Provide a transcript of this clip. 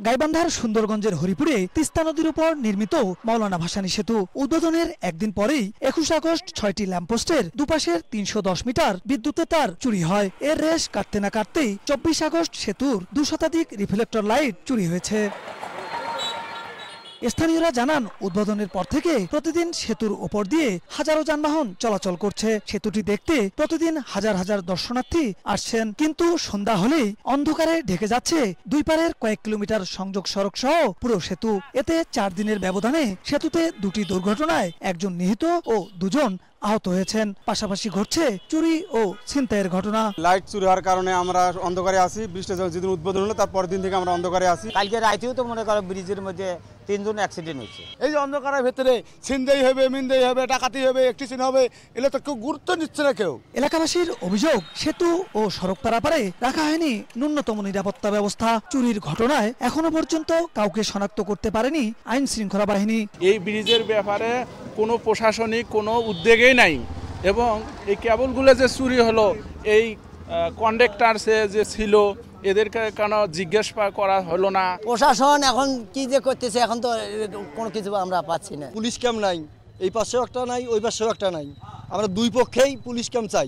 গাইবান্ধার সুন্দরগঞ্জের হরিপুরে তিস্তা নদীর উপর নির্মিত মাওলানা ভাসানী সেতু উদ্বোধনের একদিন পরেই 21 আগস্ট 6টি ল্যাম্পপোস্টের দুপাশের 310 মিটার বিদ্যুতের তার চুরি হয়। এর রেশ কাটতে না কাটতেই 24 আগস্ট সেতুর 2 শতাধিক রিফ্লেক্টর লাইট চুরি হয়েছে। স্থানীয়রা জানান, উদ্বোধনের পর থেকে প্রতিদিন সেতুর উপর দিয়ে হাজারো যানবাহন চলাচল করছে। সেতুটি দেখতে প্রতিদিন হাজার হাজার দর্শনার্থী আসছেন, কিন্তু সন্ধ্যা হলেই অন্ধকারে ঢেকে যাচ্ছে দুই পারের কয়েক কিলোমিটার সংযোগ সড়ক সহ পুরো সেতু। এতে 4 দিনের ব্যবধানে সেতুতে 2টি দুর্ঘটনায় একজন নিহত ও 2 জন আহত হয়েছেন। পাশাপাশি ঘটছে চুরি ও ছিনতাইয়ের ঘটনা। লাইট চুরি হওয়ার কারণে আমরা অন্ধকারে আছি। ব্রিজটা যেদিন উদ্বোধন হলো তার পরের দিন থেকে আমরা অন্ধকারে আছি। কালকে রাতেও তো মনে করো ব্রিজের মধ্যে 3 জন অ্যাক্সিডেন্ট হয়েছে। এই যে অন্ধকারের ভেতরে ছিনতাই হবে, মিনতাই হবে, ডাকাতি হবে, এক্সিডেন্ট হবে, এগুলো তো কেউ গুরুত্ব নিচ্ছে না কেউ। এলাকাবাসীর অভিযোগ, সেতু ও সড়ক পারাপারে রাখা হয়নি ন্যূনতম নিরাপত্তা ব্যবস্থা। চুরির ঘটনায় এখনো পর্যন্ত কাউকে শনাক্ত করতে পারেনি আইন শৃঙ্খলা বাহিনী। এই ব্রিজের ব্যাপারে কোনো প্রশাসনিক কোনো উদ্যোগই নাই, এবং এই কেবলগুলো যে চুরি হলো, এই কন্ডাক্টর যে ছিল এদেরকে কেন জিজ্ঞেস করা হলো না? প্রশাসন এখন কি যে করতেছে, এখন তো কোনো কিছু আমরা পাচ্ছি না। পুলিশ ক্যাম্প নাই, এই পাশেও একটা নাই, ওই পাশেও একটা নাই। আমরা দুই পক্ষেই পুলিশ ক্যাম্প চাই।